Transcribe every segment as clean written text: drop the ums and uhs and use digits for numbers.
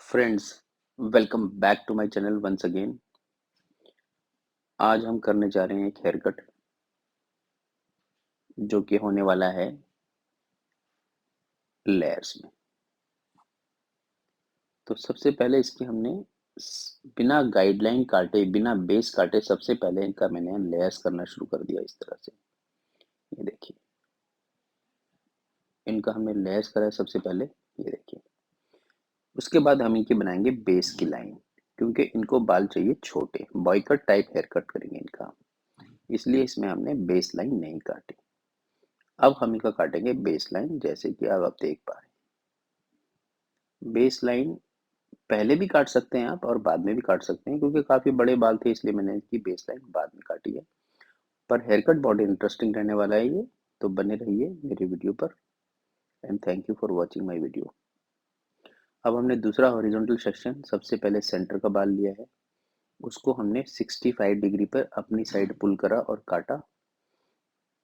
Friends, welcome back to my channel once again. आज हम करने जा रहे हैं एक हेयर कट जो कि होने वाला है लेयर्स में। तो सबसे पहले इसकी हमने बिना गाइडलाइन काटे, बिना बेस काटे सबसे पहले इनका मैंने लेयर्स करना शुरू कर दिया इस तरह से। ये देखिए, इनका हमने लेयर्स करा है सबसे पहले। ये देखिए, उसके बाद हम इनकी बनाएंगे बेस की लाइन, क्योंकि इनको बाल चाहिए छोटे, boy cut type hair cut करेंगे इनका, इसलिए इसमें हमने बेस लाइन नहीं काटी। अब हम इनका काटेंगे बेस लाइन, जैसे कि अब आप देख पा रहे हैं। बेस लाइन पहले भी काट सकते हैं आप और बाद में भी काट सकते हैं, क्योंकि काफ़ी बड़े बाल थे इसलिए मैंने इसकी बेस लाइन बाद में काटी है। पर हेयर कट बहुत इंटरेस्टिंग रहने वाला है ये, तो बने रहिए मेरे वीडियो पर। And thank you for watching my video. अब हमने दूसरा हॉरिजॉन्टल सेक्शन, सबसे पहले सेंटर का बाल लिया है, उसको हमने 65 डिग्री पर अपनी साइड पुल करा और काटा।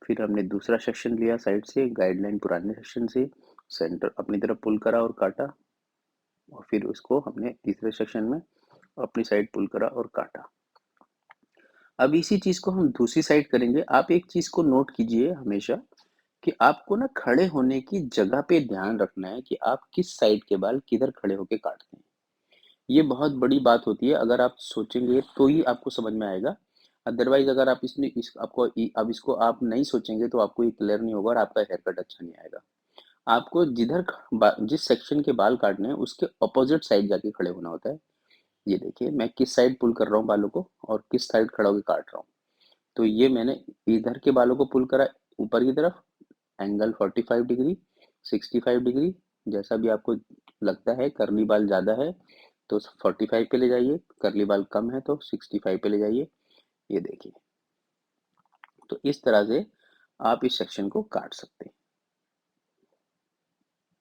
फिर हमने दूसरा सेक्शन लिया साइड से, गाइडलाइन पुराने सेक्शन से, सेंटर अपनी तरफ पुल करा और काटा। और फिर उसको हमने तीसरे सेक्शन में अपनी साइड पुल करा और काटा। अब इसी चीज को हम दूसरी साइड करेंगे। आप एक चीज को नोट कीजिए हमेशा, कि आपको ना खड़े होने की जगह पे ध्यान रखना है कि आप किस साइड के बाल किधर खड़े होके काटते हैं। ये बहुत बड़ी बात होती है, अगर आप सोचेंगे तो ही आपको समझ में आएगा। अदरवाइज अगर आप इसमें अब इसको आप नहीं सोचेंगे तो आपको ये क्लियर नहीं होगा और आपका हेयर कट अच्छा नहीं आएगा। आपको जिस सेक्शन के बाल काटने हैं उसके अपोजिट साइड जाके खड़े होना होता है। ये देखिए, मैं किस साइड पुल कर रहा हूँ बालों को और किस साइड खड़ा होकर काट रहा हूँ। तो ये मैंने इधर के बालों को पुल करा ऊपर की तरफ, एंगल 45 डिग्री, 65 डिग्री, जैसा भी आपको लगता है। कर्ली बाल ज़्यादा है तो 45 पे ले जाइए, कर्ली बाल कम है तो 65 पे ले जाइए। ये देखिए, तो इस तरह से आप इस सेक्शन को काट सकते हैं।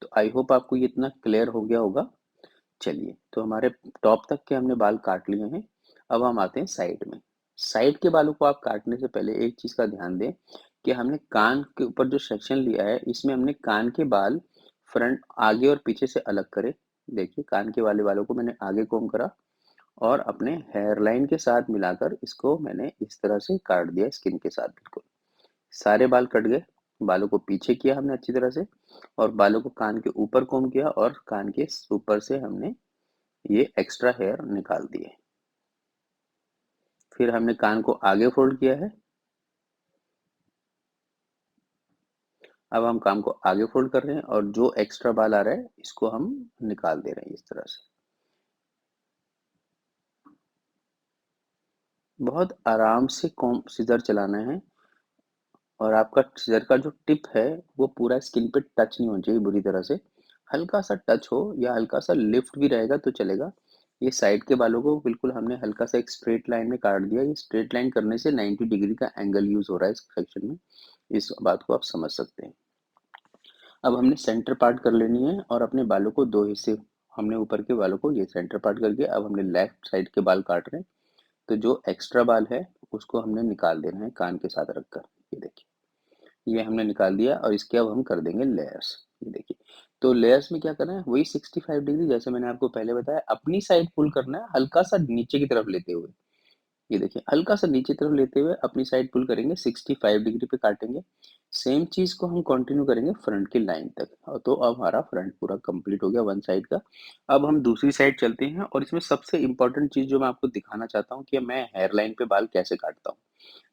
तो आई होप आपको ये इतना क्लियर हो गया होगा। चलिए, तो हमारे टॉप तक के हमने बाल काट लिए हैं। अब हम आते हैं साइड में। साइड के बालों को आप काटने से पहले एक चीज का ध्यान दें, कि हमने कान के ऊपर जो सेक्शन लिया है इसमें हमने कान के बाल फ्रंट, आगे और पीछे से अलग करे। देखिए, कान के वाले बालों को मैंने आगे कोम करा और अपने हेयर लाइन के साथ मिलाकर इसको मैंने इस तरह से काट दिया, स्किन के साथ बिल्कुल। सारे बाल कट गए। बालों को पीछे किया हमने अच्छी तरह से, और बालों को कान के ऊपर कोम किया, और कान के ऊपर से हमने ये एक्स्ट्रा हेयर निकाल दिए। फिर हमने कान को आगे फोल्ड किया है। अब हम कान को आगे फोल्ड कर रहे हैं और जो एक्स्ट्रा बाल आ रहा है इसको हम निकाल दे रहे हैं इस तरह से। बहुत आराम से कॉम सीजर चलाना है, और आपका सीजर का जो टिप है वो पूरा स्किन पे टच नहीं होना चाहिए बुरी तरह से। हल्का सा टच हो या हल्का सा लिफ्ट भी रहेगा तो चलेगा। ये साइड के बालों को बिल्कुल हमने हल्का सा एक स्ट्रेट लाइन में काट दिया। ये स्ट्रेट लाइन करने से 90 डिग्री का एंगल यूज हो रहा है इस सेक्शन में। इस बात को आप समझ सकते हैं। अब हमने सेंटर पार्ट कर लेनी है, और अपने बालों को दो हिस्से, हमने ऊपर के बालों को ये सेंटर पार्ट करके अब हमने लेफ्ट साइड के बाल काट रहे हैं। तो जो एक्स्ट्रा बाल है उसको हमने निकाल देना है कान के साथ रखकर। ये देखिए, ये हमने निकाल दिया, और इसके अब हम कर देंगे लेयर्स। ये देखिए, तो लेयर्स में क्या करना है, वही 65 डिग्री जैसे मैंने आपको पहले बताया, अपनी साइड पुल करना है हल्का सा नीचे की तरफ लेते हुए। ये देखिए, हल्का सा नीचे तरफ लेते हुए अपनी साइड पुल करेंगे, 65 डिग्री पे काटेंगे। सेम चीज को हम कंटिन्यू करेंगे फ्रंट की लाइन तक, और तो अब हमारा फ्रंट पूरा कंप्लीट हो गया वन साइड का। अब हम दूसरी साइड चलते हैं, और इसमें सबसे इंपॉर्टेंट चीज जो मैं आपको दिखाना चाहता हूँ कि मैं हेयर लाइन पे बाल कैसे काटता हूँ।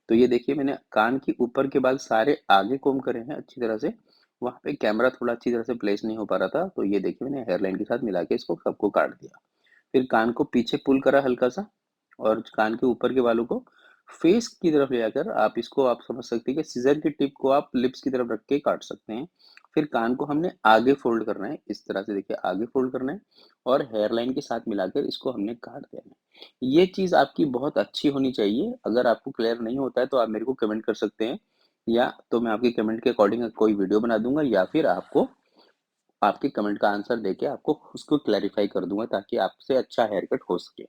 तो ये देखिए, मैंने कान के ऊपर के बाल सारे आगे कोम करे हैं अच्छी तरह से। वहां पे कैमरा थोड़ा अच्छी तरह से प्लेस नहीं हो पा रहा था, तो ये देखिए मैंने हेयर लाइन के साथ मिला के इसको सबको काट दिया। फिर कान को पीछे पुल करा हल्का सा, और कान के ऊपर के बालों को फेस की तरफ ले आकर आप इसको आप समझ सकते हैं कि सीजर की टिप को आप लिप्स की तरफ रख के काट सकते हैं। फिर कान को हमने आगे फोल्ड करना है इस तरह से, देखिए आगे फोल्ड करना है, और हेयर लाइन के साथ मिलाकर इसको हमने काट देना है। ये चीज आपकी बहुत अच्छी होनी चाहिए। अगर आपको क्लियर नहीं होता है तो आप मेरे को कमेंट कर सकते हैं, या तो मैं आपके कमेंट के अकॉर्डिंग कोई वीडियो बना दूंगा, या फिर आपको आपके कमेंट का आंसर देके आपको उसको क्लैरिफाई कर दूंगा, ताकि आपसे अच्छा हेयर कट हो सके।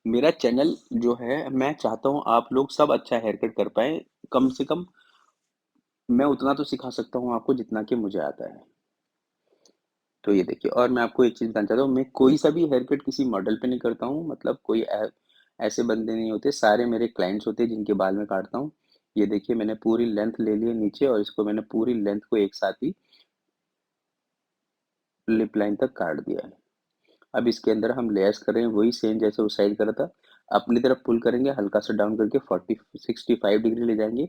मेरा चैनल जो है, मैं चाहता हूँ आप लोग सब अच्छा हेयर कट कर पाए। कम से कम मैं उतना तो सिखा सकता हूँ आपको जितना कि मुझे आता है। तो ये देखिए, और मैं आपको एक चीज़ बताना चाहता हूँ, मैं कोई सा भी हेयर कट किसी मॉडल पे नहीं करता हूँ, मतलब कोई ऐसे बंदे नहीं होते, सारे मेरे क्लाइंट्स होते हैं जिनके बाल मैं काटता हूँ। ये देखिए, मैंने पूरी लेंथ ले ली है नीचे, और इसको मैंने पूरी लेंथ को एक साथ ही लिप लाइन तक काट दिया है। अब इसके अंदर हम लेयर्स कर रहे हैं, वही सेम जैसे उस साइड करा था। अपनी तरफ पुल करेंगे, हल्का सा डाउन करके 65 डिग्री ले जाएंगे।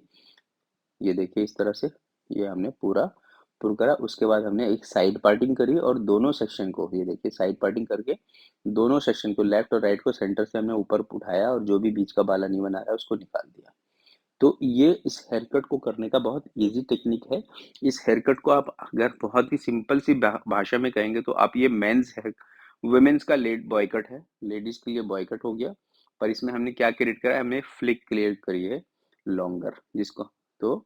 ये देखिए इस तरह से, ये हमने पूरा पुल करा। उसके बाद हमने एक साइड पार्टिंग करी, और दोनों सेक्शन को, ये देखिए साइड पार्टिंग करके दोनों सेक्शन को, लेफ्ट और राइट को सेंटर से हमने ऊपर उठाया, और जो भी बीच का बाला नहीं बना रहा है उसको निकाल दिया। तो ये इस हेयर कट को करने का बहुत इजी टेक्निक है। इस हेयर कट को आप अगर बहुत ही सिंपल सी भाषा में कहेंगे तो आप ये मेंस हेयर, वुमेन्स का लेट बॉयकट है, लेडीज के लिए बॉयकट हो गया। पर इसमें हमने क्या क्रिएट करा है, हमने फ्लिक क्रिएट करी है लॉन्गर, जिसको, तो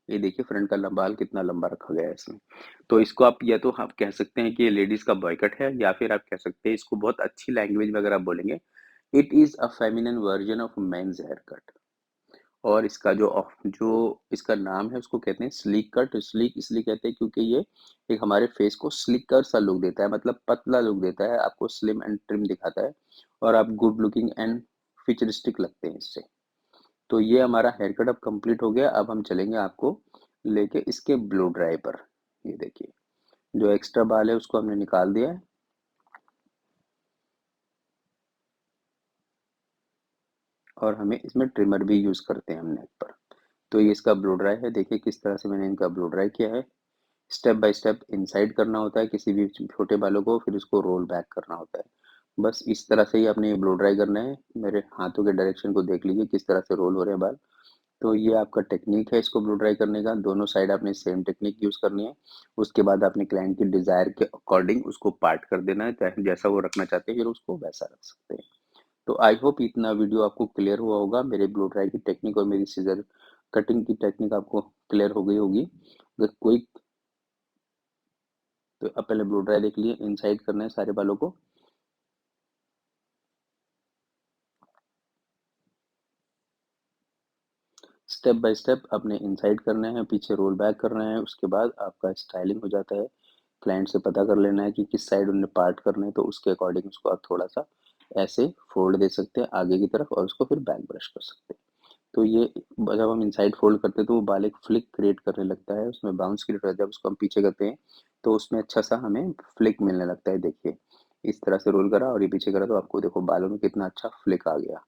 ये देखिए फ्रंट का बाल कितना लंबा रखा गया है इसमें। तो इसको आप, या तो आप कह सकते हैं कि ये लेडीज का बॉयकट है, या फिर आप कह सकते हैं इसको बहुत अच्छी लैंग्वेज में अगर आप बोलेंगे, it is a feminine version of men's hair cut. और इसका जो इसका नाम है उसको कहते हैं स्लीक कट। स्लीक इसलिए कहते हैं क्योंकि ये एक हमारे फेस को स्लिकर सा लुक देता है, मतलब पतला लुक देता है, आपको स्लिम एंड ट्रिम दिखाता है, और आप गुड लुकिंग एंड फ्यूचरिस्टिक लगते हैं इससे। तो ये हमारा हेयर कट अब कंप्लीट हो गया। अब हम चलेंगे आपको लेके इसके ब्लो ड्राई पर। ये देखिए, जो एक्स्ट्रा बाल है उसको हमने निकाल दिया है, और हमें इसमें ट्रिमर भी यूज करते हैं हम नेक पर। तो ये इसका ब्लो ड्राई है, देखिए किस तरह से मैंने इनका ब्लो ड्राई किया है। स्टेप बाय स्टेप इनसाइड करना होता है किसी भी छोटे बालों को, फिर उसको रोल बैक करना होता है। बस इस तरह से ही आपने ये ब्लो ड्राई करना है। मेरे हाथों के डायरेक्शन को देख लीजिए किस तरह से रोल हो रहे हैं बाल। तो ये आपका टेक्निक है इसको ब्लो ड्राई करने का। दोनों साइड आपने सेम टेक्निक यूज करनी है। उसके बाद आपने क्लाइंट की डिजायर के अकॉर्डिंग उसको पार्ट कर देना है, चाहे जैसा वो रखना चाहते हैं फिर उसको वैसा रख सकते हैं। तो आई होप इतना वीडियो आपको क्लियर हुआ होगा, मेरे ब्लो ड्राई की टेक्निक और मेरी सीजर कटिंग की टेक्निक आपको क्लियर हो गई होगी। अगर कोई, तो अब पहले ब्लो ड्राई देख लिए, इनसाइड करना है सारे बालों को। स्टेप बाय स्टेप अपने इनसाइड करना है, पीछे रोल बैक करना है, उसके बाद आपका स्टाइलिंग हो जाता है। क्लाइंट से पता कर लेना है कि किस साइड उन्हें पार्ट करना है, तो उसके अकॉर्डिंग उसको आप थोड़ा सा ऐसे फोल्ड दे सकते हैं आगे की तरफ, और उसको फिर बैक ब्रश कर सकते हैं। तो ये जब हम इनसाइड फोल्ड करते हैं तो वो बाल एक फ्लिक क्रिएट करने लगता है, उसमें बाउंस क्रिएट होता है। जब उसको हम पीछे करते हैं तो उसमें अच्छा सा हमें फ्लिक मिलने लगता है। देखिए इस तरह से रोल करा और ये पीछे करा, तो आपको देखो बालों में कितना अच्छा फ्लिक आ गया।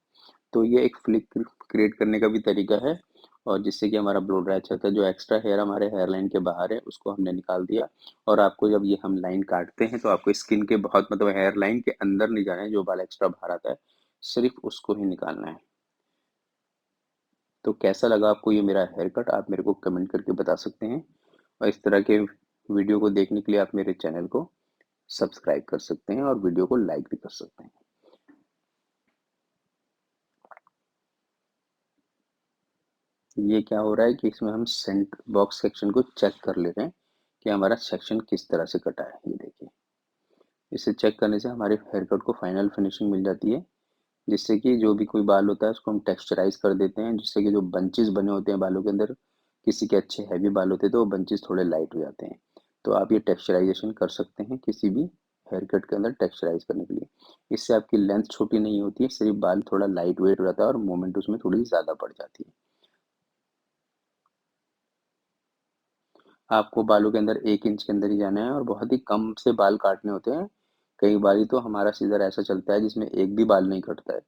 तो ये एक फ्लिक क्रिएट करने का भी तरीका है, और जिससे कि हमारा ब्लो ड्राई अच्छा होता है। जो एक्स्ट्रा हेयर हमारे हेयर लाइन के बाहर है उसको हमने निकाल दिया। और आपको जब ये हम लाइन काटते हैं तो आपको स्किन के बहुत, मतलब हेयर लाइन के अंदर नहीं जाना है, जो बाल एक्स्ट्रा बाहर आता है सिर्फ उसको ही निकालना है। तो कैसा लगा आपको ये मेरा हेयर कट, आप मेरे को कमेंट करके बता सकते हैं। और इस तरह के वीडियो को देखने के लिए आप मेरे चैनल को सब्सक्राइब कर सकते हैं, और वीडियो को लाइक भी कर सकते हैं। ये क्या हो रहा है कि इसमें हम सेंट बॉक्स सेक्शन को चेक कर ले रहे हैं कि हमारा सेक्शन किस तरह से कटा है। ये देखिए, इसे चेक करने से हमारे हेयर कट को फाइनल फिनिशिंग मिल जाती है, जिससे कि जो भी कोई बाल होता है उसको हम टेक्सचराइज कर देते हैं, जिससे कि जो बंचेस बने होते हैं बालों के अंदर, किसी के अच्छे हैवी बाल होते हैं तो वो बंचेस थोड़े लाइट हो जाते हैं। तो आप ये टेक्सचराइजेशन कर सकते हैं किसी भी हेयर कट के अंदर टेक्सचराइज करने के लिए। इससे आपकी लेंथ छोटी नहीं होती है, सिर्फ बाल थोड़ा लाइट वेट हो जाता है और मूवमेंट उसमें थोड़ी ज़्यादा बढ़ जाती है। आपको बालों के अंदर 1 इंच के अंदर ही जाना है, और बहुत ही कम से बाल काटने होते हैं। कई बारी तो हमारा सीज़र ऐसा चलता है जिसमें एक भी बाल नहीं कटता है।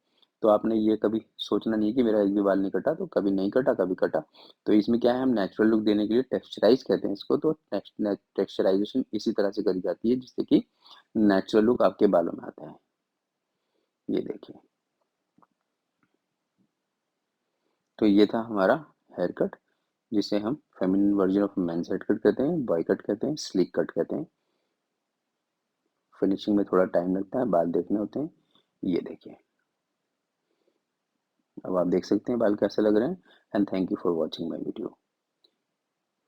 तो आपने ये कभी सोचना नहीं है कि मेरा एक भी बाल नहीं कटा, तो कभी नहीं कटा, कभी कटा। तो इसमें क्या है, हम नेचुरल लुक देने के लिए टेक्सचराइज़ कहते हैं इसको, तो टेक्सचराइज़ेशन इसी तरह से करी जाती है जिससे कि नेचुरल लुक आपके बालों में आता है। ये देखिए, तो ये था हमारा हेयर कट, जिसे हम feminine version of men's hair cut कहते हैं, बॉय कट कहते हैं, स्लिक कट कहते हैं। फिनिशिंग में थोड़ा टाइम लगता है, बाल देखने होते हैं। ये देखिए, अब आप देख सकते हैं बाल कैसे लग रहे हैं। And thank you for watching my video.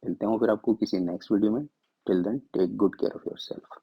मिलते हैं फिर आपको किसी नेक्स्ट वीडियो में। Till then take good care of your self.